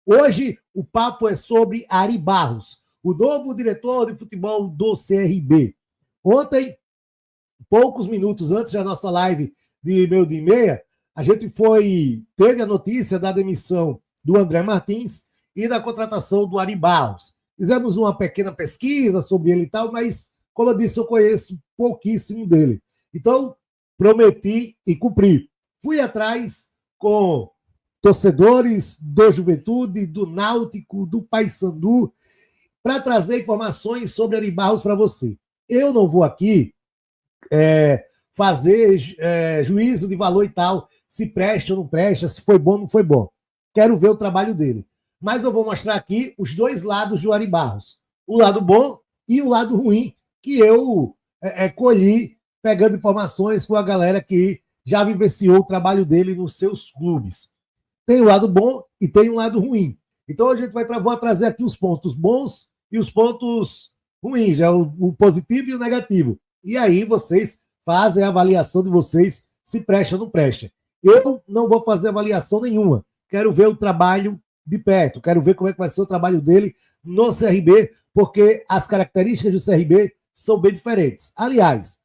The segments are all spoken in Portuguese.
Hoje o papo é sobre Ari Barros, o novo diretor de futebol do CRB. Ontem, poucos minutos antes da nossa live de meio dia e meia, a gente teve a notícia da demissão do André Martins e da contratação do Ari Barros. Fizemos uma pequena pesquisa sobre ele e tal, mas, como eu disse, eu conheço pouquíssimo dele. Então, prometi e cumpri. Fui atrás com torcedores do Juventude, do Náutico, do Paysandu, para trazer informações sobre Ari Barros para você. Eu não vou aqui fazer juízo de valor e tal, se presta ou não presta, se foi bom ou não foi bom. Quero ver o trabalho dele. Mas eu vou mostrar aqui os dois lados do Ari Barros. O lado bom e o lado ruim, que eu colhi pegando informações com a galera que já vivenciou o trabalho dele nos seus clubes. Tem o lado bom e tem o lado ruim. Então a gente vou trazer aqui os pontos bons e os pontos ruins, já o positivo e o negativo. E aí vocês fazem a avaliação de vocês se presta ou não presta. Eu não vou fazer avaliação nenhuma. Quero ver o trabalho de perto. Quero ver como é que vai ser o trabalho dele no CRB, porque as características do CRB são bem diferentes. Aliás,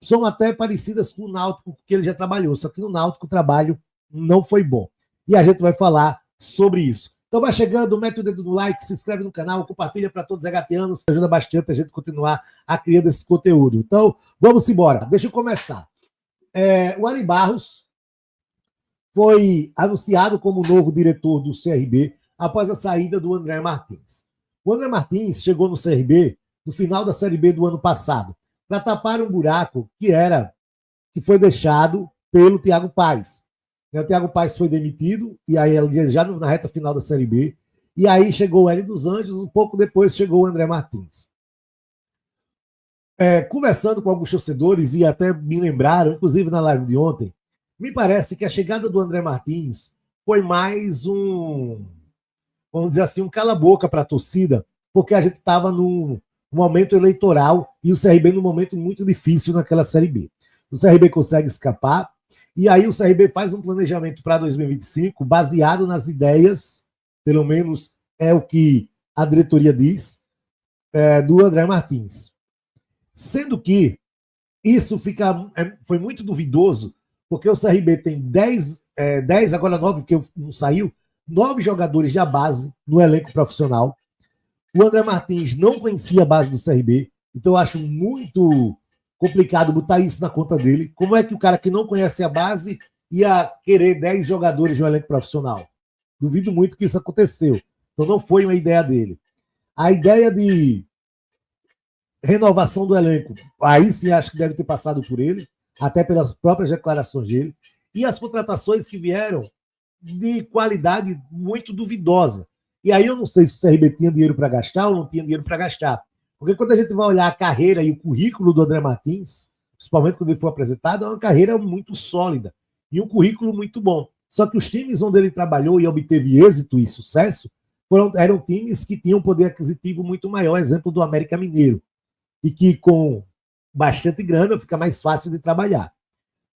são até parecidas com o Náutico que ele já trabalhou, só que no Náutico o trabalho não foi bom. E a gente vai falar sobre isso. Então vai chegando, mete o dedo no like, se inscreve no canal, compartilha para todos os regatianos, ajuda bastante a gente continuar a criar esse conteúdo. Então, vamos embora. Deixa eu começar. O Ari Barros foi anunciado como novo diretor do CRB após a saída do André Martins. O André Martins chegou no CRB no final da Série B do ano passado para tapar um buraco que foi deixado pelo Thiago Paes. O Thiago Paes foi demitido, e aí já na reta final da Série B, e aí chegou o Hélio dos Anjos, um pouco depois chegou o André Martins. Conversando com alguns torcedores, e até me lembraram, inclusive na live de ontem, me parece que a chegada do André Martins foi mais vamos dizer assim, um cala-boca para a torcida, porque a gente estava num momento eleitoral e o CRB num momento muito difícil naquela Série B. O CRB consegue escapar, e aí o CRB faz um planejamento para 2025 baseado nas ideias, pelo menos é o que a diretoria diz, do André Martins. Sendo que isso foi muito duvidoso, porque o CRB tem 10, agora 9, porque não saiu, 9 jogadores da base no elenco profissional. O André Martins não conhecia a base do CRB, então eu acho muito complicado botar isso na conta dele. Como é que o cara que não conhece a base ia querer 10 jogadores no elenco profissional? Duvido muito que isso aconteceu. Então não foi uma ideia dele. A ideia de renovação do elenco, aí sim acho que deve ter passado por ele, até pelas próprias declarações dele. E as contratações que vieram de qualidade muito duvidosa. E aí eu não sei se o CRB tinha dinheiro para gastar ou não tinha dinheiro para gastar. Porque quando a gente vai olhar a carreira e o currículo do André Martins, principalmente quando ele foi apresentado, é uma carreira muito sólida e um currículo muito bom. Só que os times onde ele trabalhou e obteve êxito e sucesso eram times que tinham poder aquisitivo muito maior, exemplo do América Mineiro, e que com bastante grana fica mais fácil de trabalhar.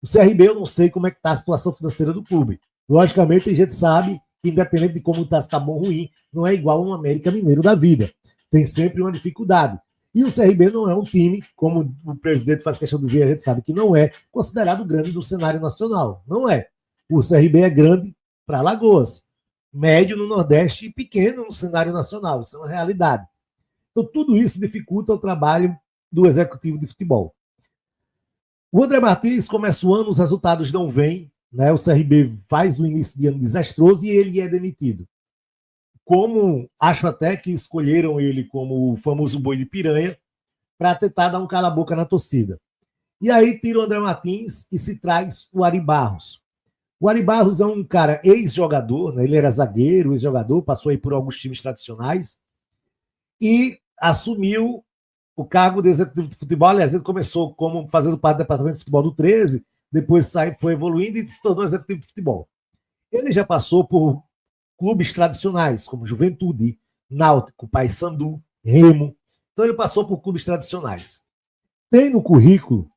O CRB eu não sei como é que está a situação financeira do clube. Logicamente a gente sabe que independente de como está, se está bom ou ruim, não é igual um América Mineiro da vida. Tem sempre uma dificuldade. E o CRB não é um time, como o presidente faz questão de dizer, a gente sabe que não é considerado grande no cenário nacional. Não é. O CRB é grande para Alagoas, médio no Nordeste e pequeno no cenário nacional. Isso é uma realidade. Então, tudo isso dificulta o trabalho do executivo de futebol. O André Martins começa o ano, os resultados não vêm, né? O CRB faz um início de ano desastroso e ele é demitido. Como acho até que escolheram ele como o famoso boi de piranha para tentar dar um cala-boca na torcida. E aí tira o André Martins e se traz o Ari Barros. O Ari Barros é um cara ex-jogador, né? Ele era zagueiro, ex-jogador, passou aí por alguns times tradicionais e assumiu o cargo de executivo de futebol. Aliás, ele começou como fazendo parte do departamento de futebol do 13, depois foi evoluindo e se tornou executivo de futebol. Ele já passou por clubes tradicionais, como Juventude, Náutico, Paysandu, Remo. Então ele passou por clubes tradicionais. Tem no currículo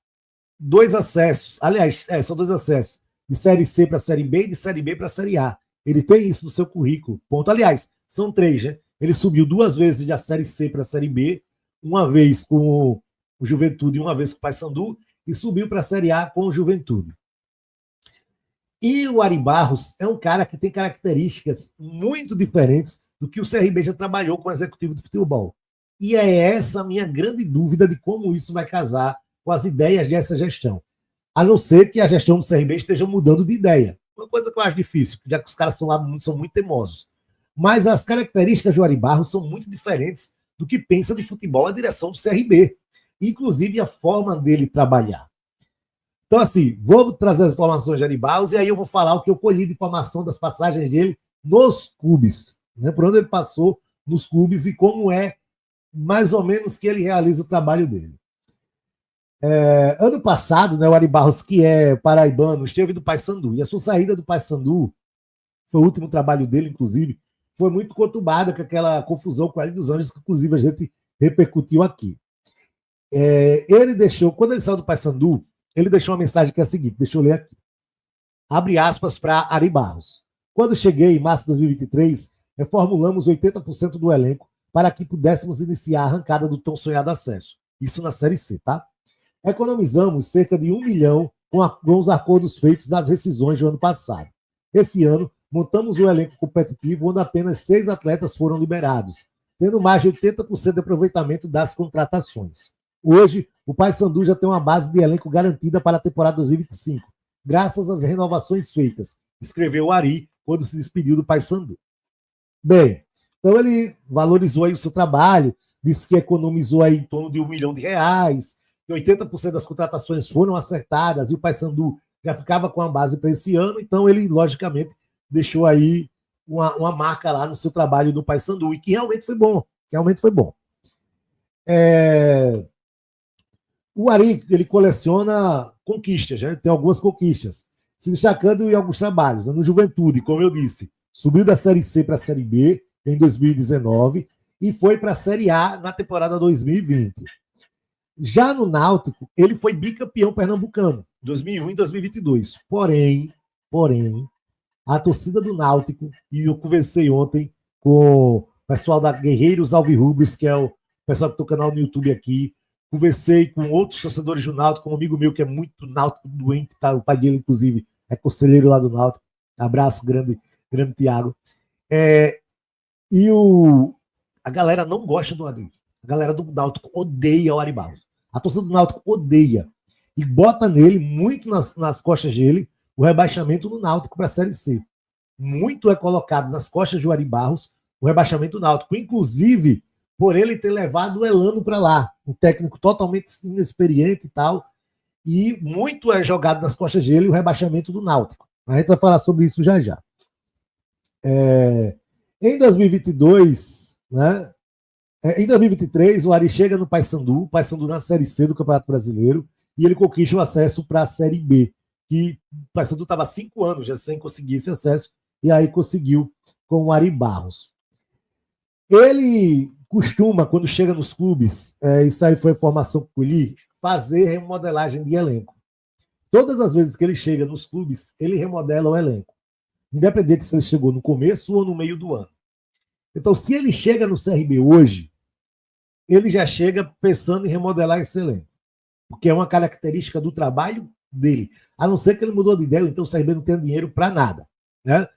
2 acessos, aliás, são 2 acessos, de Série C para a Série B e de Série B para a Série A. Ele tem isso no seu currículo. Ponto. Aliás, são 3, né? Ele subiu 2 vezes da Série C para a Série B, uma vez com o Juventude e uma vez com o Paysandu, e subiu para a Série A com o Juventude. E o Ari Barros é um cara que tem características muito diferentes do que o CRB já trabalhou com o executivo de futebol. E é essa a minha grande dúvida de como isso vai casar com as ideias dessa gestão. A não ser que a gestão do CRB esteja mudando de ideia. Uma coisa que eu acho difícil, já que os caras são muito teimosos. Mas as características do Ari Barros são muito diferentes do que pensa de futebol a direção do CRB. Inclusive a forma dele trabalhar. Então, assim, vou trazer as informações de Ari Barros e aí eu vou falar o que eu colhi de informação das passagens dele nos clubes, né? Por onde ele passou nos clubes e como é mais ou menos que ele realiza o trabalho dele. Ano passado, né, o Ari Barros, que é paraibano, esteve do Paysandu, e a sua saída do Paysandu, foi o último trabalho dele, inclusive, foi muito conturbada com aquela confusão com o Hélio dos Anjos, que inclusive a gente repercutiu aqui. Ele deixou, quando ele saiu do Paysandu, ele deixou uma mensagem que é a seguinte, deixa eu ler aqui. Abre aspas para Ari Barros. Quando cheguei em março de 2023, reformulamos 80% do elenco para que pudéssemos iniciar a arrancada do tão sonhado acesso. Isso na Série C, tá? Economizamos cerca de 1 milhão com os acordos feitos nas rescisões do ano passado. Esse ano, montamos um elenco competitivo onde apenas 6 atletas foram liberados, tendo mais de 80% de aproveitamento das contratações. Hoje, o Paysandu já tem uma base de elenco garantida para a temporada 2025, graças às renovações feitas, escreveu o Ari quando se despediu do Paysandu. Bem, então ele valorizou aí o seu trabalho, disse que economizou aí em torno de R$1 milhão, que 80% das contratações foram acertadas e o Paysandu já ficava com a base para esse ano, então ele, logicamente, deixou aí uma marca lá no seu trabalho do Paysandu, e que realmente foi bom, O Ari, ele coleciona conquistas, né? Tem algumas conquistas, se destacando em alguns trabalhos. No Juventude, como eu disse, subiu da Série C para a Série B em 2019 e foi para a Série A na temporada 2020. Já no Náutico, ele foi bicampeão pernambucano, 2001 e 2022. Porém, a torcida do Náutico, e eu conversei ontem com o pessoal da Guerreiros Alvirrubros, que é o pessoal que tem o canal no YouTube aqui, conversei com outros torcedores do Náutico, com um amigo meu que é muito náutico doente, tá? O pai dele, inclusive, é conselheiro lá do Náutico. Abraço, grande Tiago. A galera não gosta do Ari. A galera do Náutico odeia o Ari Barros. A torcida do Náutico odeia. E bota nele, muito nas costas dele, o rebaixamento do Náutico para a Série C. Muito é colocado nas costas do Ari Barros o rebaixamento do Náutico. Inclusive, por ele ter levado o Elano para lá, um técnico totalmente inexperiente e tal, e muito é jogado nas costas dele o rebaixamento do Náutico. A gente vai falar sobre isso já já. Em 2022, né, em 2023, o Ari chega no Paysandu na Série C do Campeonato Brasileiro, e ele conquista o acesso para a Série B, que o Paysandu estava há 5 anos já sem conseguir esse acesso, e aí conseguiu com o Ari Barros. Ele costuma, quando chega nos clubes, isso aí foi a informação que eu li, fazer remodelagem de elenco. Todas as vezes que ele chega nos clubes, ele remodela o elenco. Independente se ele chegou no começo ou no meio do ano. Então, se ele chega no CRB hoje, ele já chega pensando em remodelar esse elenco. Porque é uma característica do trabalho dele. A não ser que ele mudou de ideia, então o CRB não tem dinheiro para nada. Né?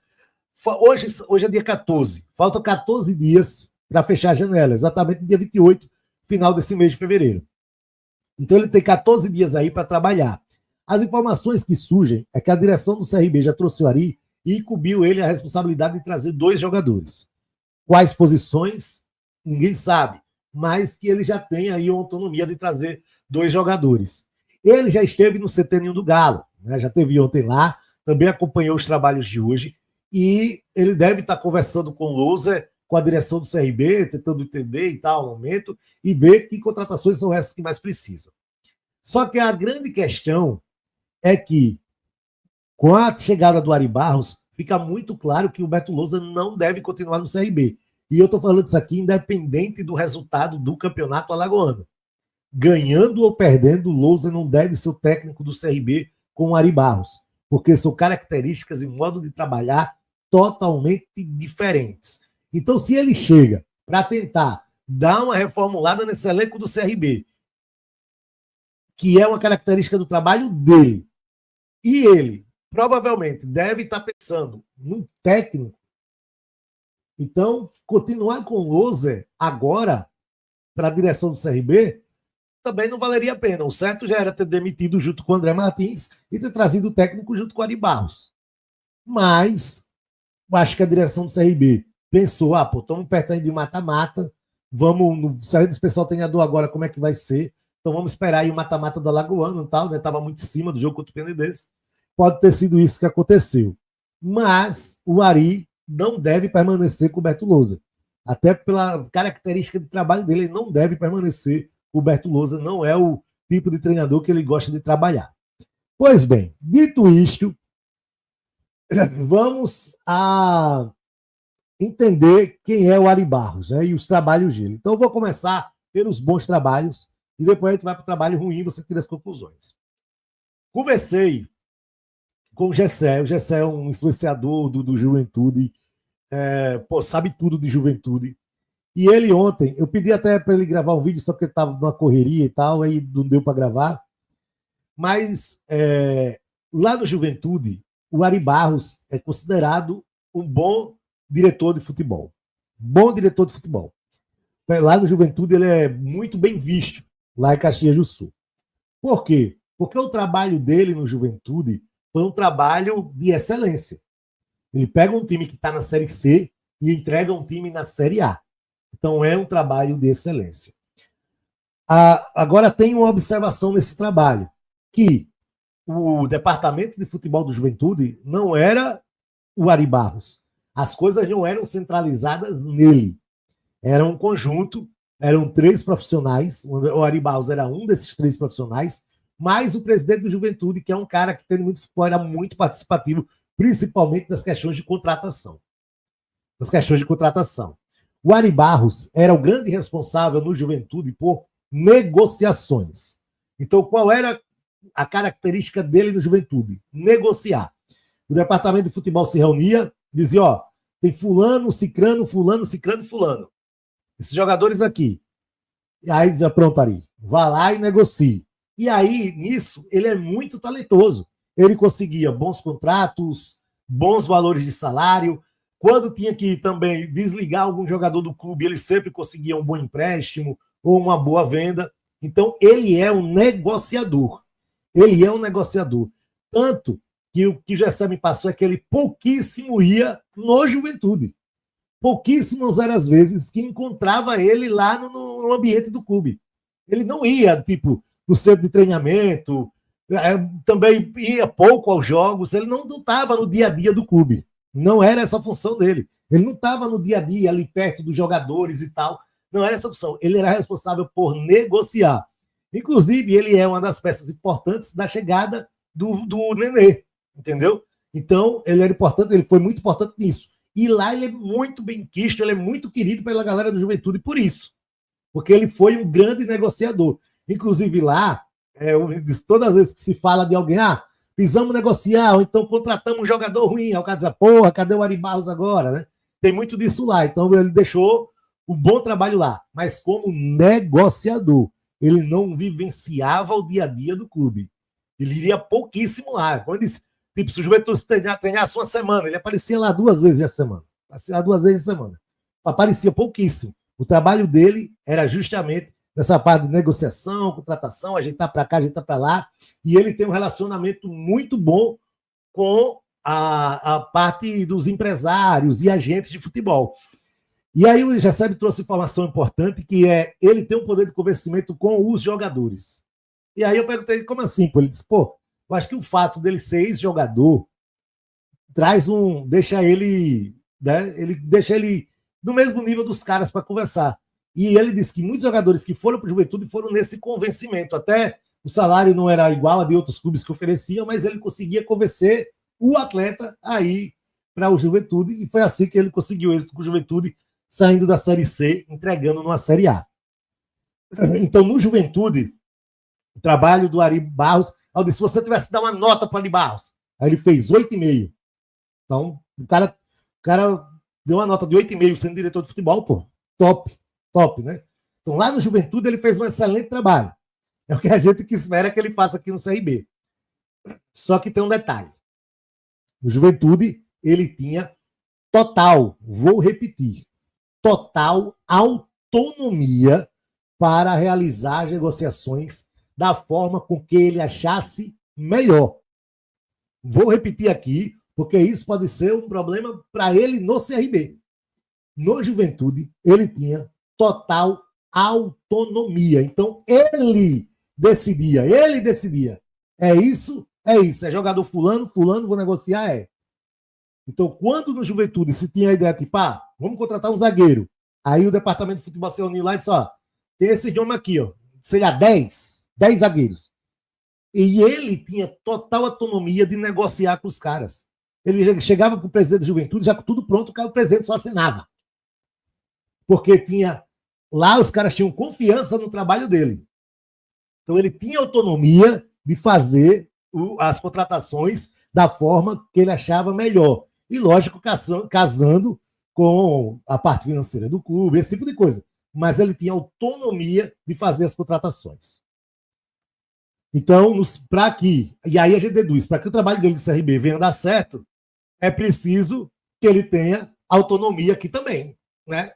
Hoje é dia 14. Faltam 14 dias para fechar a janela, exatamente no dia 28, final desse mês de fevereiro. Então ele tem 14 dias aí para trabalhar. As informações que surgem é que a direção do CRB já trouxe o Ari e incumbiu ele a responsabilidade de trazer 2 jogadores. Quais posições? Ninguém sabe, mas que ele já tem aí a autonomia de trazer 2 jogadores. Ele já esteve no CT do Galo, né? Já esteve ontem lá, também acompanhou os trabalhos de hoje, e ele deve estar conversando com o Louser, com a direção do CRB, tentando entender e tal, no momento, e ver que contratações são essas que mais precisam. Só que a grande questão é que, com a chegada do Ari Barros, fica muito claro que o Beto Louser não deve continuar no CRB. E eu estou falando isso aqui independente do resultado do campeonato alagoano. Ganhando ou perdendo, o Louser não deve ser o técnico do CRB com o Ari Barros, porque são características e modo de trabalhar totalmente diferentes. Então, se ele chega para tentar dar uma reformulada nesse elenco do CRB, que é uma característica do trabalho dele, e ele provavelmente deve estar pensando num técnico, então, continuar com o Loser agora para a direção do CRB também não valeria a pena. O certo já era ter demitido junto com o André Martins e ter trazido o técnico junto com o Ari Barros. Mas acho que a direção do CRB pensou, pô, estamos perto aí de mata-mata, vamos, saindo do pessoal treinador agora, como é que vai ser? Então vamos esperar aí o mata-mata do Alagoano e tal, né? Estava muito em cima do jogo contra o Penedense. Pode ter sido isso que aconteceu. Mas o Ari não deve permanecer com o Beto Lousa. Até pela característica de trabalho dele, ele não deve permanecer com o Beto Lousa, não é o tipo de treinador que ele gosta de trabalhar. Pois bem, dito isto, vamos a entender quem é o Ari Barros, né, e os trabalhos dele. Então, eu vou começar pelos bons trabalhos e depois a gente vai para o trabalho ruim e você tira as conclusões. Conversei com o Gessé. O Gessé é um influenciador do Juventude, sabe tudo de Juventude. E ele ontem, eu pedi até para ele gravar um vídeo, só porque ele estava numa correria e tal, aí não deu para gravar. Mas lá no Juventude, o Ari Barros é considerado um bom diretor de futebol. Bom diretor de futebol. Lá no Juventude ele é muito bem visto, lá em Caxias do Sul. Por quê? Porque o trabalho dele no Juventude foi um trabalho de excelência. Ele pega um time que está na Série C e entrega um time na Série A. Então é um trabalho de excelência. Agora tem uma observação nesse trabalho, que o departamento de futebol do Juventude não era o Ari Barros. As coisas não eram centralizadas nele. Era um conjunto, eram 3 profissionais, o Ari Barros era um desses 3 profissionais, mais o presidente do Juventude, que é um cara que tem muito futebol, era muito participativo, principalmente nas questões de contratação. O Ari Barros era o grande responsável no Juventude por negociações. Então, qual era a característica dele no Juventude? Negociar. O departamento de futebol se reunia, dizia, tem fulano, cicrano, fulano, cicrano, fulano. Esses jogadores aqui. E aí dizia, pronto, Ari, vá lá e negocie. E aí, nisso, ele é muito talentoso. Ele conseguia bons contratos, bons valores de salário. Quando tinha que também desligar algum jogador do clube, ele sempre conseguia um bom empréstimo ou uma boa venda. Então, ele é um negociador. Tanto que o que o Gessé me passou é que ele pouquíssimo ia no Juventude. Pouquíssimas eram as vezes que encontrava ele lá no ambiente do clube. Ele não ia, no centro de treinamento, também ia pouco aos jogos, ele não estava no dia a dia do clube. Não era essa a função dele. Ele não estava no dia a dia ali perto dos jogadores e tal. Não era essa a função. Ele era responsável por negociar. Inclusive, ele é uma das peças importantes da chegada do Nenê, entendeu? Então, ele era importante, ele foi muito importante nisso. E lá ele é muito bem quisto, ele é muito querido pela galera do Juventude por isso. Porque ele foi um grande negociador. Inclusive lá, todas as vezes que se fala de alguém, precisamos negociar, ou então contratamos um jogador ruim, aí o cara diz, porra, cadê o Ari Barros agora, né? Tem muito disso lá. Então ele deixou um bom trabalho lá, mas como negociador. Ele não vivenciava o dia a dia do clube. Ele iria pouquíssimo lá. Como eu disse, se o Juventude treinasse uma semana, ele aparecia lá 2 vezes na semana. Aparecia pouquíssimo. O trabalho dele era justamente nessa parte de negociação, contratação, ajeitar para cá, ajeitar para lá. E ele tem um relacionamento muito bom com a parte dos empresários e agentes de futebol. E aí o Gessé trouxe informação importante, que é ele tem um poder de convencimento com os jogadores. E aí eu perguntei, como assim? Ele disse, eu acho que o fato dele ser ex-jogador deixa ele no mesmo nível dos caras para conversar. E ele disse que muitos jogadores que foram para o Juventude foram nesse convencimento. Até o salário não era igual a de outros clubes que ofereciam, mas ele conseguia convencer o atleta a ir para o Juventude. E foi assim que ele conseguiu êxito com o Juventude, saindo da Série C, entregando numa Série A. Então, no Juventude, o trabalho do Ari Barros, eu disse, se você tivesse que dar uma nota para o Ari Barros, aí ele fez 8,5. Então, o cara cara deu uma nota de 8,5 sendo diretor de futebol, pô. Top, top, né? Então, lá no Juventude, ele fez um excelente trabalho. É o que a gente que espera que ele faça aqui no CRB. Só que tem um detalhe. No Juventude, ele tinha total, vou repetir, total autonomia para realizar as negociações da forma com que ele achasse melhor. Vou repetir aqui, porque isso pode ser um problema para ele no CRB. No Juventude, ele tinha total autonomia. Então, ele decidia. É isso, é isso. É jogador fulano, vou negociar, é. Então, quando no Juventude se tinha a ideia, tipo, vamos contratar um zagueiro. Aí o departamento de futebol se uniu lá e disse, tem esse nome aqui, seria 10 zagueiros. E ele tinha total autonomia de negociar com os caras. Ele chegava para o presidente da Juventude, já com tudo pronto, o presidente só assinava. Porque tinha lá os caras tinham confiança no trabalho dele. Então ele tinha autonomia de fazer as contratações da forma que ele achava melhor. E, lógico, casando com a parte financeira do clube, esse tipo de coisa. Mas ele tinha autonomia de fazer as contratações. Então, para que, e aí a gente deduz, para que o trabalho dele de CRB venha dar certo, é preciso que ele tenha autonomia aqui também, né?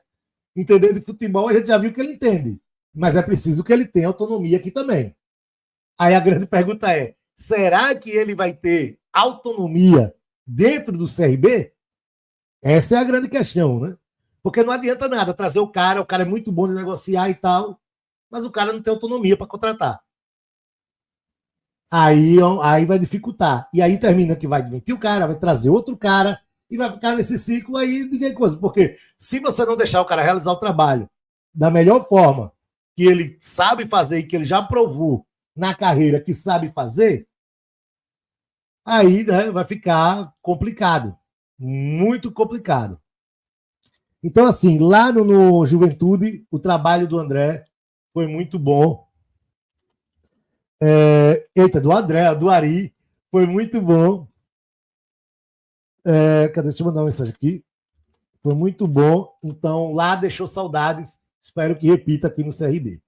Entender de futebol, a gente já viu que ele entende, mas é preciso que ele tenha autonomia aqui também. Aí a grande pergunta é, será que ele vai ter autonomia dentro do CRB? Essa é a grande questão, né? Porque não adianta nada trazer o cara é muito bom de negociar e tal, mas o cara não tem autonomia para contratar. Aí vai dificultar. E aí termina que vai demitir o cara, vai trazer outro cara e vai ficar nesse ciclo aí de coisa. Porque se você não deixar o cara realizar o trabalho da melhor forma que ele sabe fazer e que ele já provou na carreira que sabe fazer, aí, né, vai ficar complicado. Muito complicado. Então, assim, lá no Juventude, o trabalho do André foi muito bom. Do André, do Ari, foi muito bom. Cadê? Deixa eu mandar uma mensagem aqui. Foi muito bom. Então, lá deixou saudades. Espero que repita aqui no CRB.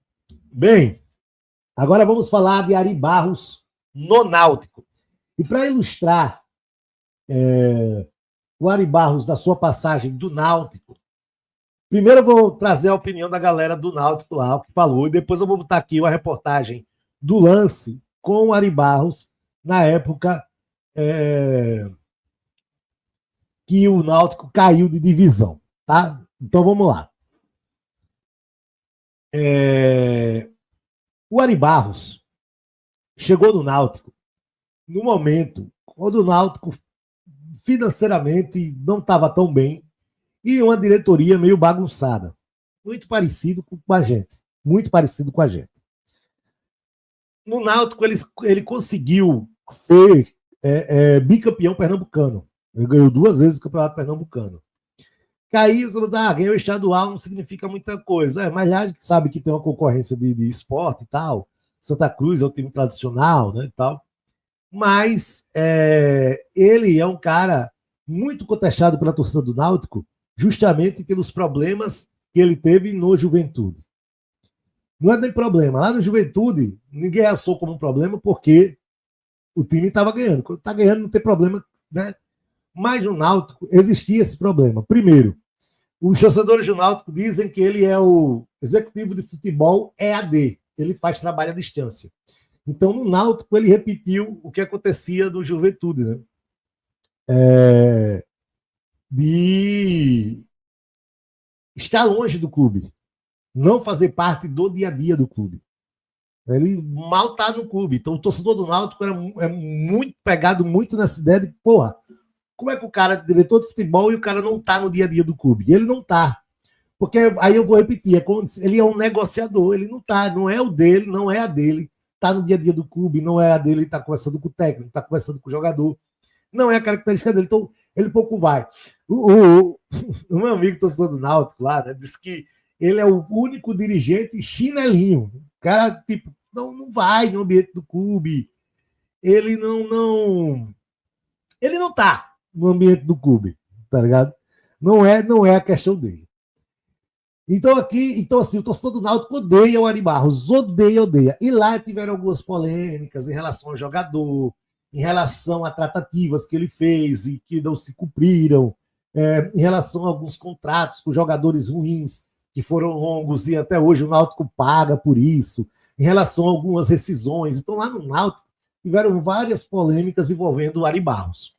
Bem, agora vamos falar de Ari Barros no Náutico. E para ilustrar o Ari Barros da sua passagem do Náutico, primeiro eu vou trazer a opinião da galera do Náutico lá, o que falou, e depois eu vou botar aqui uma reportagem do lance com o Ari Barros na época que o Náutico caiu de divisão, tá? Então vamos lá. O Ari Barros chegou no Náutico no momento quando o Náutico financeiramente não estava tão bem e uma diretoria meio bagunçada. Muito parecido com a gente. Muito parecido com a gente. No Náutico, ele conseguiu ser bicampeão pernambucano. Ele ganhou 2 vezes o campeonato pernambucano. Caiu, ganhou estadual não significa muita coisa. Mas a gente sabe que tem uma concorrência de esporte e tal. Santa Cruz é o time tradicional, né, e tal. Mas ele é um cara muito contestado pela torcida do Náutico, justamente pelos problemas que ele teve no Juventude. Não é nem problema. Lá no Juventude, ninguém assou como um problema porque o time estava ganhando. Quando está ganhando, não tem problema, né? Mas no Náutico existia esse problema. Primeiro, os torcedores do Náutico dizem que ele é o executivo de futebol EAD. Ele faz trabalho à distância. Então, no Náutico, ele repetiu o que acontecia no Juventude, né? De estar longe do clube, não fazer parte do dia a dia do clube. Ele mal está no clube. Então, o torcedor do Náutico é muito pegado muito nessa ideia de, porra, como é que o cara é diretor de futebol e o cara não está no dia a dia do clube? E ele não está. Porque, aí eu vou repetir, ele é um negociador, ele não está, não é o dele, não é a dele. Está no dia a dia do clube, não é a dele, está conversando com o técnico, está conversando com o jogador. Não é a característica dele, então ele pouco vai. O meu amigo torcedor do Náutico lá, né, disse que ele é o único dirigente chinelinho. O cara, tipo, não vai no ambiente do clube. Ele não tá no ambiente do clube, tá ligado? Não é a questão dele. Então assim, o torcedor do Náutico odeia o Ari Barros, odeia. E lá tiveram algumas polêmicas em relação ao jogador, em relação a tratativas que ele fez e que não se cumpriram, em relação a alguns contratos com jogadores ruins que foram longos e até hoje o Náutico paga por isso, em relação a algumas rescisões. Então lá no Náutico tiveram várias polêmicas envolvendo o Ari Barros.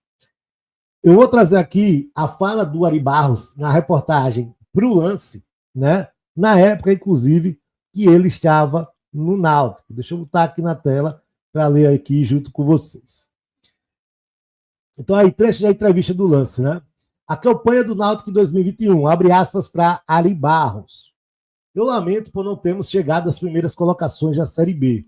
Eu vou trazer aqui a fala do Ari Barros na reportagem para o Lance, né? Na época, inclusive, que ele estava no Náutico. Deixa eu botar aqui na tela para ler aqui junto com vocês. Então, aí, trecho da entrevista do Lance, né? A campanha do Náutico em 2021, abre aspas para Ari Barros. Eu lamento por não termos chegado às primeiras colocações da Série B.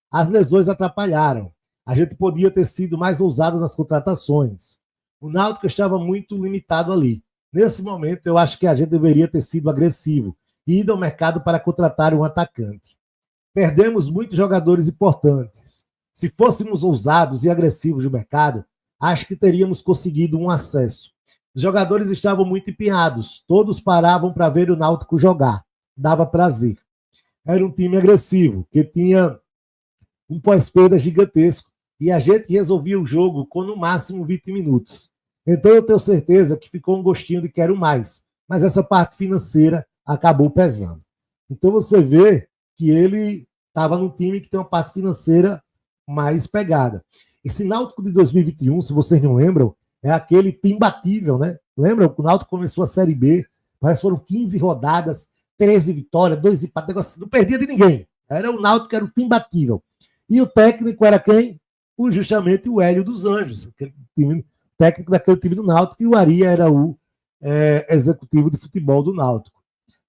As lesões atrapalharam. A gente podia ter sido mais ousado nas contratações. O Náutico estava muito limitado ali. Nesse momento, eu acho que a gente deveria ter sido agressivo e ido ao mercado para contratar um atacante. Perdemos muitos jogadores importantes. Se fôssemos ousados e agressivos no mercado, acho que teríamos conseguido um acesso. Os jogadores estavam muito empenhados, todos paravam para ver o Náutico jogar. Dava prazer. Era um time agressivo, que tinha um pós-perda gigantesco e a gente resolvia o jogo com no máximo 20 minutos. Então eu tenho certeza que ficou um gostinho de quero mais, mas essa parte financeira acabou pesando. Então você vê que ele estava num time que tem uma parte financeira mais pegada. Esse Náutico de 2021, se vocês não lembram, é aquele time imbatível, né? Lembra? O Náutico começou a Série B, parece que foram 15 rodadas, 13 vitórias, 2 empates, negócio, não perdia de ninguém. Era o Náutico que era o time imbatível. E o técnico era quem? Justamente o Hélio dos Anjos, aquele time, técnico daquele time do Náutico, e o Ari era o executivo de futebol do Náutico.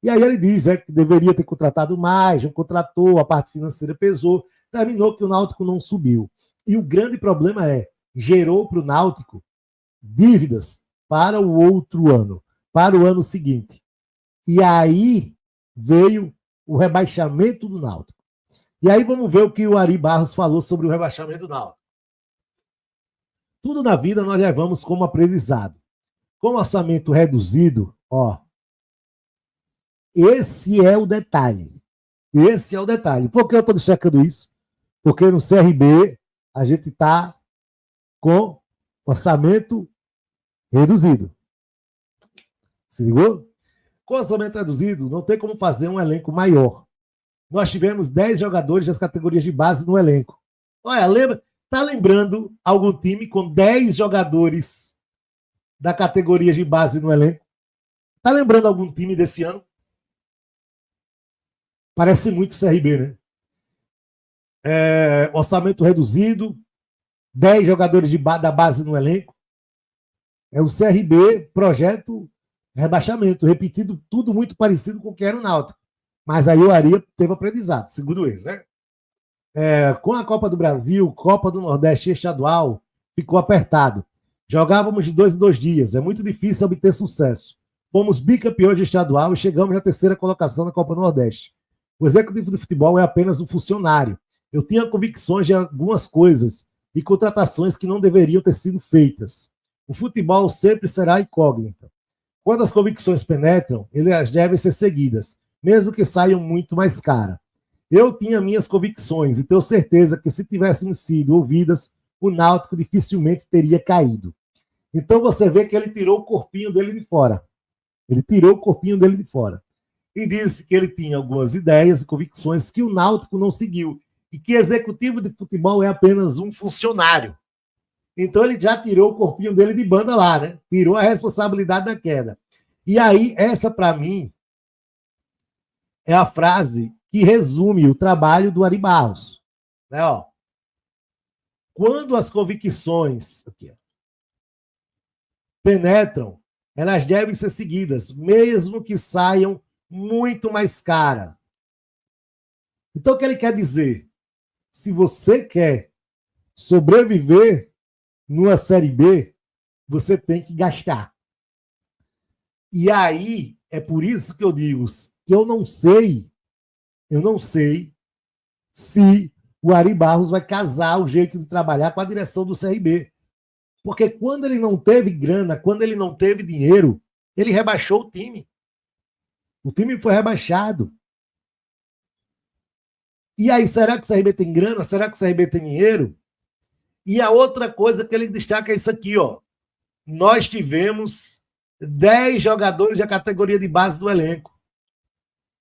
E aí ele diz que deveria ter contratado mais, não contratou, a parte financeira pesou, terminou que o Náutico não subiu. E o grande problema gerou para o Náutico dívidas para o outro ano, para o ano seguinte. E aí veio o rebaixamento do Náutico. E aí vamos ver o que o Ari Barros falou sobre o rebaixamento do Náutico. Tudo na vida nós levamos como aprendizado. Com orçamento reduzido, esse é o detalhe. Esse é o detalhe. Por que eu estou destacando isso? Porque no CRB a gente está com orçamento reduzido. Se ligou? Com orçamento reduzido, não tem como fazer um elenco maior. Nós tivemos 10 jogadores das categorias de base no elenco. Olha, tá lembrando algum time com 10 jogadores da categoria de base no elenco? Tá lembrando algum time desse ano? Parece muito CRB, né? Orçamento reduzido, 10 jogadores da base no elenco. É o CRB, projeto rebaixamento, repetido, tudo muito parecido com o que era o Náutico. Mas aí o Ari teve aprendizado, segundo ele, né? Com a Copa do Brasil, Copa do Nordeste e estadual, ficou apertado. Jogávamos de 2 em 2 dias, é muito difícil obter sucesso. Fomos bicampeões de estadual e chegamos na 3ª colocação na Copa do Nordeste. O executivo de futebol é apenas um funcionário. Eu tinha convicções de algumas coisas e contratações que não deveriam ter sido feitas. O futebol sempre será incógnita. Quando as convicções penetram, elas devem ser seguidas, mesmo que saiam muito mais caras. Eu tinha minhas convicções e tenho certeza que se tivéssemos sido ouvidas, o Náutico dificilmente teria caído. Então você vê que ele tirou o corpinho dele de fora. Ele tirou o corpinho dele de fora. E disse que ele tinha algumas ideias e convicções que o Náutico não seguiu. E que executivo de futebol é apenas um funcionário. Então ele já tirou o corpinho dele de banda lá, né? Tirou a responsabilidade da queda. E aí, essa para mim é a frase que resume o trabalho do Ari Barros. Né, Quando as convicções penetram, elas devem ser seguidas, mesmo que saiam muito mais caras. Então, o que ele quer dizer? Se você quer sobreviver numa Série B, você tem que gastar. E aí, é por isso que eu digo que eu não sei se o Ari Barros vai casar o jeito de trabalhar com a direção do CRB. Porque quando ele não teve grana, quando ele não teve dinheiro, Ele rebaixou o time. O time foi rebaixado. E aí, será que o CRB tem grana? Será que o CRB tem dinheiro? E a outra coisa que ele destaca é isso aqui, ó. Nós tivemos 10 jogadores da categoria de base do elenco.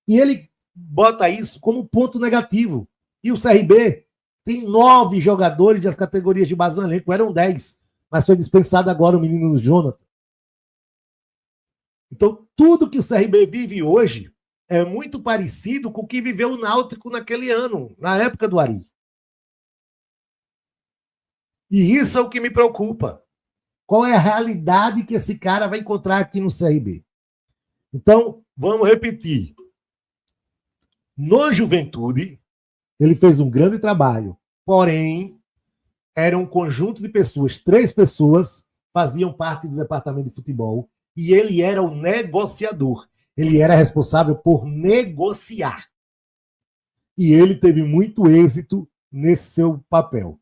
E ele bota isso como ponto negativo. E o CRB tem 9 jogadores das categorias de base do elenco. Eram 10, mas foi dispensado agora o menino Jonathan. Então, tudo que o CRB vive hoje é muito parecido com o que viveu o Náutico naquele ano, na época do Ari. E isso é o que me preocupa. Qual é a realidade que esse cara vai encontrar aqui no CRB? Então, vamos repetir. No Juventude, ele fez um grande trabalho, porém, era um conjunto de pessoas, 3 pessoas faziam parte do departamento de futebol e ele era o negociador. Ele era responsável por negociar. E ele teve muito êxito nesse seu papel.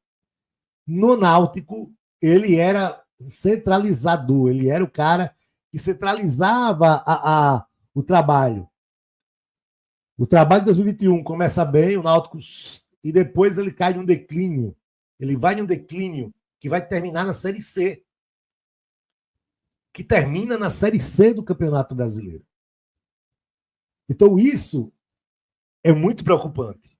No Náutico, ele era centralizador, ele era o cara que centralizava o trabalho. O trabalho de 2021 começa bem, o Náutico, e depois ele cai num declínio. Ele vai num declínio que vai terminar na Série C. Que termina na Série C do Campeonato Brasileiro. Então, isso é muito preocupante.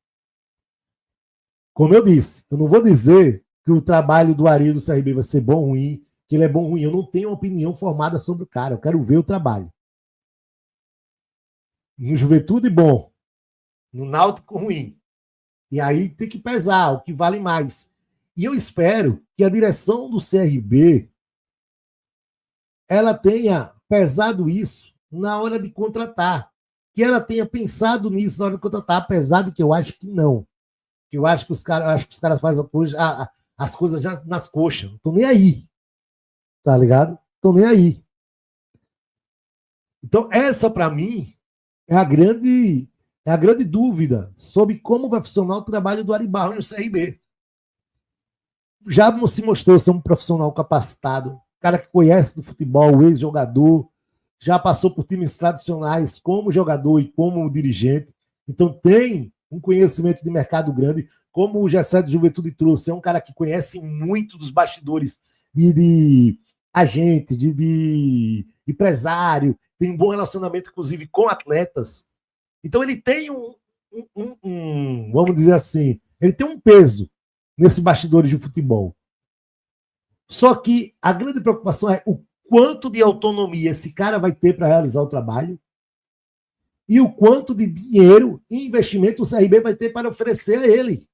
Como eu disse, eu não vou dizer que o trabalho do Ari do CRB vai ser bom ou ruim, que ele é bom ou ruim. Eu não tenho uma opinião formada sobre o cara. Eu quero ver o trabalho. No Juventude, bom. No Náutico, ruim. E aí tem que pesar o que vale mais. E eu espero que a direção do CRB ela tenha pesado isso na hora de contratar. Que ela tenha pensado nisso na hora de contratar, apesar de que eu acho que não. Que eu acho que os caras fazem as coisas já nas coxas. Não estão nem aí. Tá ligado? Estão nem aí. Então, essa, para mim, é a grande dúvida sobre como vai funcionar o trabalho do Ari Barros no CRB. Já se mostrou ser um profissional capacitado, cara que conhece do futebol, ex-jogador, já passou por times tradicionais como jogador e como dirigente, então tem um conhecimento de mercado grande, como o Gessé do Juventude trouxe, é um cara que conhece muito dos bastidores de agente, de empresário, tem um bom relacionamento, inclusive, com atletas. Então ele tem vamos dizer assim, ele tem um peso nesse bastidores de futebol. Só que a grande preocupação é o quanto de autonomia esse cara vai ter para realizar o trabalho e o quanto de dinheiro e investimento o CRB vai ter para oferecer a ele.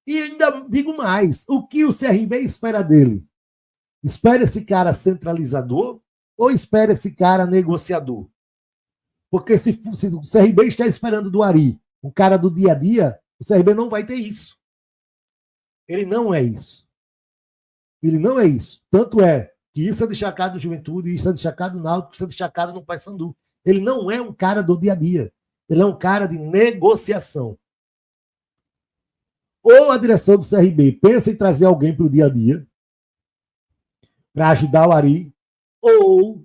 E ainda digo mais, o que o CRB espera dele? Espera esse cara centralizador ou espera esse cara negociador? Porque se o CRB está esperando do Ari, um cara do dia a dia, o CRB não vai ter isso. Ele não é isso. Ele não é isso. Tanto é que isso é destacado no Juventude, isso é destacado no Náutico, isso é destacado no Paysandu. Ele não é um cara do dia a dia. Ele é um cara de negociação. Ou a direção do CRB pensa em trazer alguém para o dia a dia, para ajudar o Ari, ou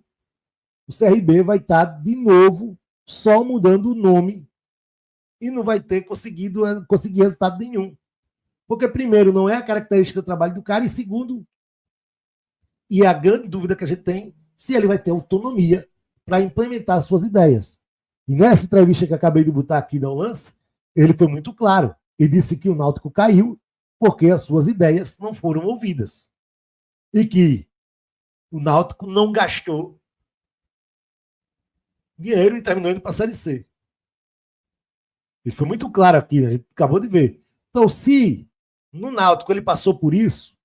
o CRB vai estar, de novo, só mudando o nome e não vai ter conseguir resultado nenhum. Porque, primeiro, não é a característica do trabalho do cara, e segundo, e a grande dúvida que a gente tem, se ele vai ter autonomia para implementar suas ideias. E nessa entrevista que eu acabei de botar aqui no lance, ele foi muito claro. Ele disse que o Náutico caiu porque as suas ideias não foram ouvidas. E que o Náutico não gastou dinheiro e terminou indo para a Série C. Ele foi muito claro aqui, a gente acabou de ver. Então, se no Náutico ele passou por isso,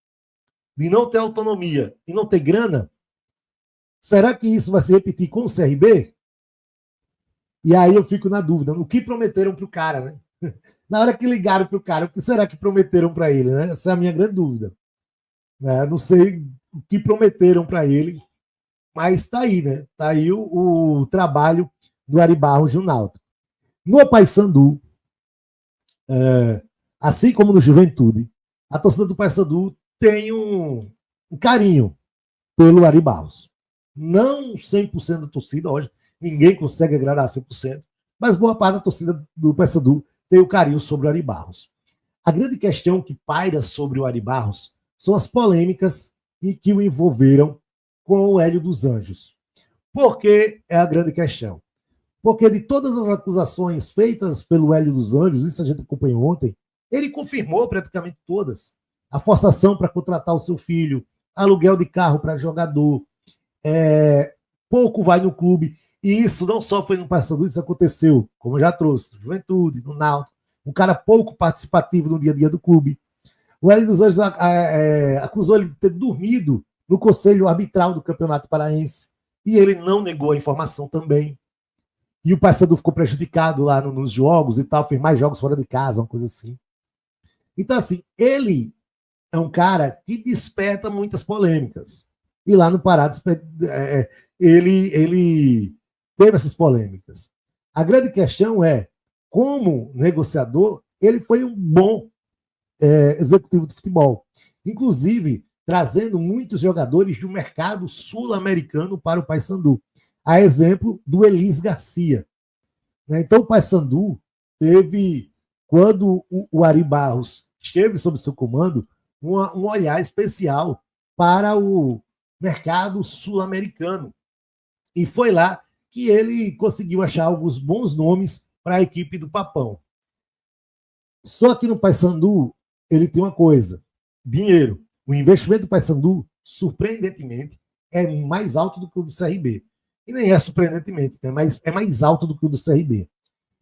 de não ter autonomia e não ter grana, será que isso vai se repetir com o CRB? E aí eu fico na dúvida, o que prometeram para o cara, né? Na hora que ligaram para o cara, o que será que prometeram para ele, né? Essa é a minha grande dúvida. Não sei o que prometeram para ele, mas está aí, né? Está aí o trabalho do Ari Barros no Náutico. No Paysandu, assim como no Juventude, a torcida do Paysandu tem um carinho pelo Ari Barros. Não 100% da torcida, hoje ninguém consegue agradar 100%, mas boa parte da torcida do Paysandu tem o carinho sobre o Ari Barros. A grande questão que paira sobre o Ari Barros são as polêmicas que o envolveram com o Hélio dos Anjos. Por que é a grande questão? Porque de todas as acusações feitas pelo Hélio dos Anjos, isso a gente acompanhou ontem, ele confirmou praticamente todas. A forçação para contratar o seu filho, aluguel de carro para jogador, pouco vai no clube. E isso não só foi no Paysandu, isso aconteceu, como eu já trouxe, no Juventude, no Náutico, um cara pouco participativo no dia a dia do clube. O Hélio dos Anjos acusou ele de ter dormido no conselho arbitral do Campeonato Paraense, e ele não negou a informação também. E o Paysandu ficou prejudicado lá nos jogos e tal, fez mais jogos fora de casa, uma coisa assim. Então, assim, ele é um cara que desperta muitas polêmicas. E lá no Pará, ele teve essas polêmicas. A grande questão é, como negociador, ele foi um bom executivo de futebol. Inclusive, trazendo muitos jogadores do mercado sul-americano para o Paysandu. A exemplo do Elis Garcia. Então, o Paysandu teve, quando o Ari Barros esteve sob seu comando, um olhar especial para o mercado sul-americano. E foi lá que ele conseguiu achar alguns bons nomes para a equipe do Papão. Só que no Paysandu, ele tem uma coisa: dinheiro. O investimento do Paysandu, surpreendentemente, é mais alto do que o do CRB. E nem é surpreendentemente, né? Mas é mais alto do que o do CRB.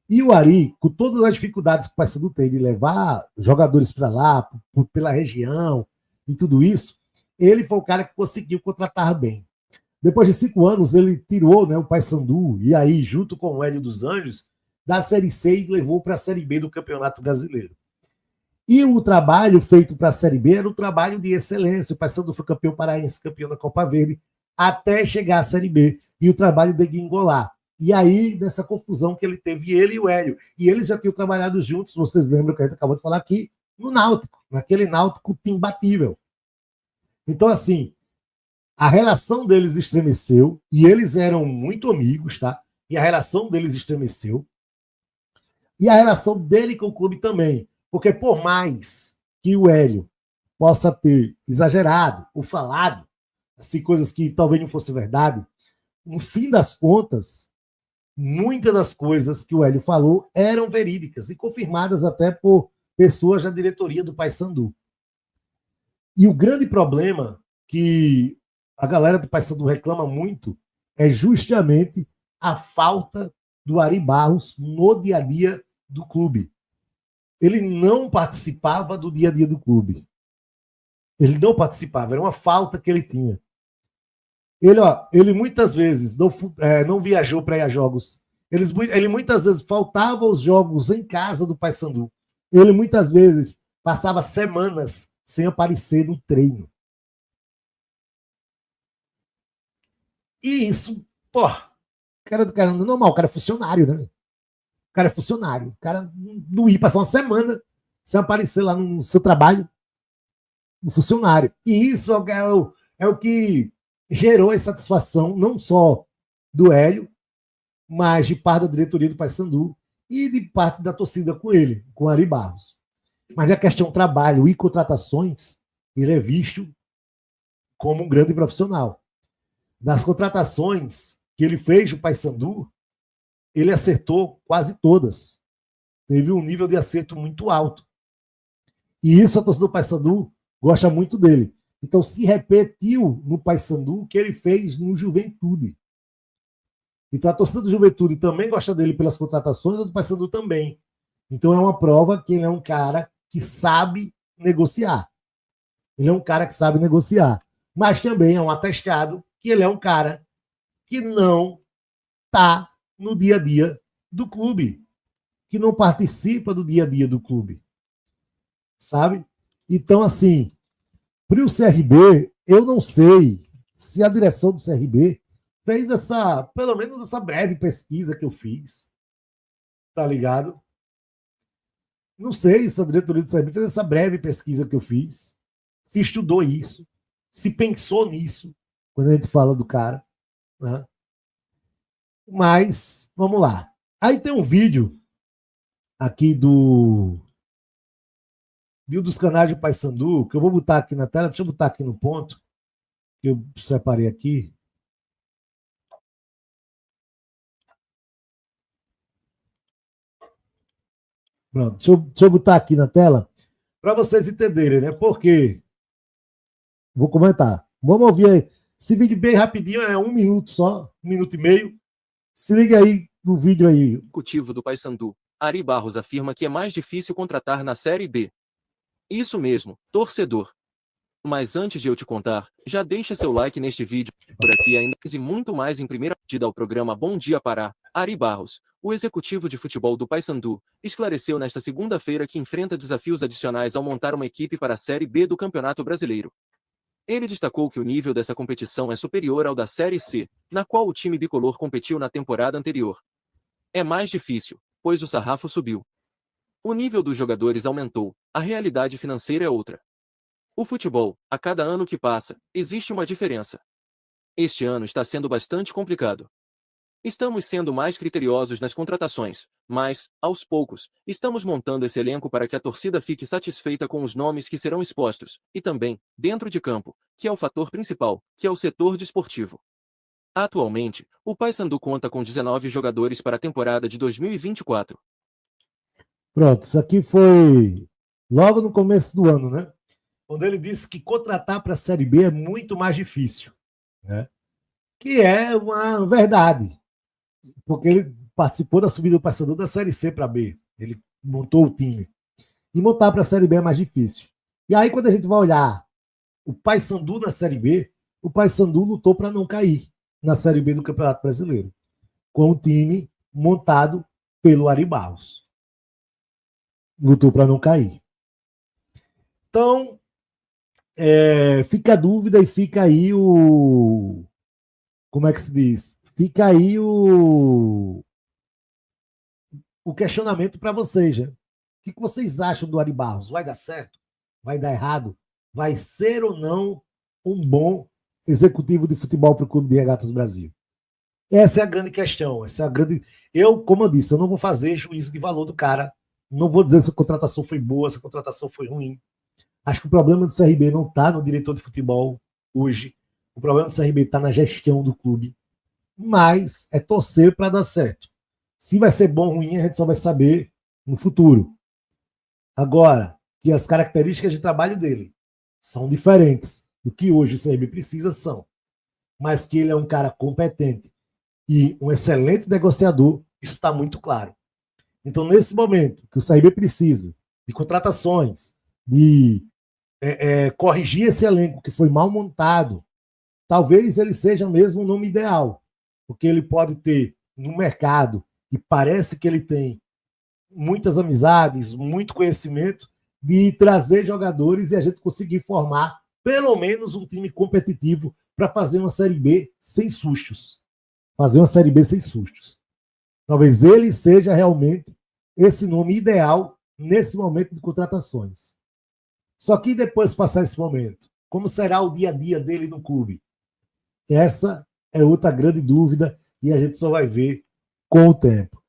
E o Ari, com todas as dificuldades que o Paysandu tem de levar jogadores para lá, pela região e tudo isso, ele foi o cara que conseguiu contratar bem. Depois de 5 anos, ele tirou, né, o Paysandu, e aí, junto com o Hélio dos Anjos, da Série C e levou para a Série B do Campeonato Brasileiro. E o trabalho feito para a Série B era um trabalho de excelência. O Paysandu foi campeão paraense, campeão da Copa Verde, até chegar à Série B. E o trabalho de Guingolar. E aí, nessa confusão que ele teve, ele e o Hélio. E eles já tinham trabalhado juntos, vocês lembram que a gente acabou de falar aqui, no Náutico, naquele Náutico imbatível. Então, assim, a relação deles estremeceu, e eles eram muito amigos, tá? E a relação deles estremeceu. E a relação dele com o clube também. Porque por mais que o Hélio possa ter exagerado ou falado assim, coisas que talvez não fossem verdade, no fim das contas, muitas das coisas que o Hélio falou eram verídicas e confirmadas até por pessoas da diretoria do Paysandu. E o grande problema que a galera do Paysandu reclama muito é justamente a falta do Ari Barros no dia a dia do clube. Ele não participava do dia a dia do clube. Ele não participava, era uma falta que ele tinha. Ele muitas vezes não viajou para ir a jogos. Ele muitas vezes faltava aos jogos em casa do Paysandu. Ele muitas vezes passava semanas sem aparecer no treino. E isso, pô, cara do cara, normal, o cara é funcionário, né? O cara é funcionário. O cara não ia passar uma semana sem aparecer lá no seu trabalho, no funcionário. E isso é o que gerou a insatisfação não só do Hélio, mas de parte da diretoria do Paysandu e de parte da torcida com ele, com o Ari Barros. Mas na questão trabalho e contratações, ele é visto como um grande profissional. Nas contratações que ele fez no Paysandu, ele acertou quase todas. Teve um nível de acerto muito alto. E isso a torcida do Paysandu gosta muito dele. Então se repetiu no Paysandu o que ele fez no Juventude. Então a torcida do Juventude também gosta dele pelas contratações, a do Paysandu também. Então é uma prova que ele é um cara que sabe negociar. Ele é um cara que sabe negociar. Mas também é um atestado que ele é um cara que não está no dia a dia do clube, que não participa do dia a dia do clube. Sabe? Então, assim, para o CRB, eu não sei se a direção do CRB fez pelo menos essa breve pesquisa que eu fiz. Tá ligado? Não sei se a diretoria do CRB fez essa breve pesquisa que eu fiz, se estudou isso, se pensou nisso, quando a gente fala do cara. né? Mas, vamos lá. Aí tem um vídeo aqui de um dos canais de Paysandu, que eu vou botar aqui na tela, deixa eu botar aqui no ponto, que eu separei aqui. Pronto, deixa eu botar aqui na tela para vocês entenderem, né? Porque vou comentar. Vamos ouvir aí. Esse vídeo bem rapidinho, é 1 minuto só, 1 minuto e meio. Se liga aí no vídeo aí. O executivo do Paysandu, Ari Barros, afirma que é mais difícil contratar na Série B. Isso mesmo, torcedor. Mas antes de eu te contar, já deixa seu like neste vídeo, por aqui ainda e muito mais em primeira medida ao programa Bom Dia Pará. Ari Barros, o executivo de futebol do Paysandu, esclareceu nesta segunda-feira que enfrenta desafios adicionais ao montar uma equipe para a Série B do Campeonato Brasileiro. Ele destacou que o nível dessa competição é superior ao da Série C, na qual o time bicolor competiu na temporada anterior. É mais difícil, pois o sarrafo subiu. O nível dos jogadores aumentou, a realidade financeira é outra. O futebol, a cada ano que passa, existe uma diferença. Este ano está sendo bastante complicado. Estamos sendo mais criteriosos nas contratações, mas, aos poucos, estamos montando esse elenco para que a torcida fique satisfeita com os nomes que serão expostos, e também, dentro de campo, que é o fator principal, que é o setor desportivo. Atualmente, o Paysandu conta com 19 jogadores para a temporada de 2024. Pronto, isso aqui foi logo no começo do ano, né? Quando ele disse que contratar para a Série B é muito mais difícil, né? Que é uma verdade, porque ele participou da subida do Paysandu da Série C para B. Ele montou o time. E montar para a Série B é mais difícil. E aí, quando a gente vai olhar o Paysandu na Série B, o Paysandu lutou para não cair na Série B do Campeonato Brasileiro, com o time montado pelo Ari Barros. Lutou para não cair. Então, fica a dúvida e fica aí o... Como é que se diz? Fica aí o questionamento para vocês, né? O que vocês acham do Ari Barros? Vai dar certo? Vai dar errado? Vai ser ou não um bom executivo de futebol para o Clube de Regatas Brasil? Essa é a grande questão. Essa é a grande... Eu, como eu disse, eu não vou fazer juízo de valor do cara. Não vou dizer se a contratação foi boa, se a contratação foi ruim. Acho que o problema do CRB não está no diretor de futebol hoje. O problema do CRB está na gestão do clube. Mas é torcer para dar certo. Se vai ser bom ou ruim, a gente só vai saber no futuro. Agora, que as características de trabalho dele são diferentes do que hoje o CRB precisa, são. Mas que ele é um cara competente e um excelente negociador, isso está muito claro. Então, nesse momento que o CRB precisa de contratações, de corrigir esse elenco que foi mal montado, talvez ele seja mesmo o nome ideal, porque ele pode ter no mercado, e parece que ele tem muitas amizades, muito conhecimento, de trazer jogadores e a gente conseguir formar pelo menos um time competitivo para fazer uma Série B sem sustos. Fazer uma Série B sem sustos. Talvez ele seja realmente esse nome ideal nesse momento de contratações. Só que depois de passar esse momento, como será o dia a dia dele no clube? Essa é outra grande dúvida e a gente só vai ver com o tempo.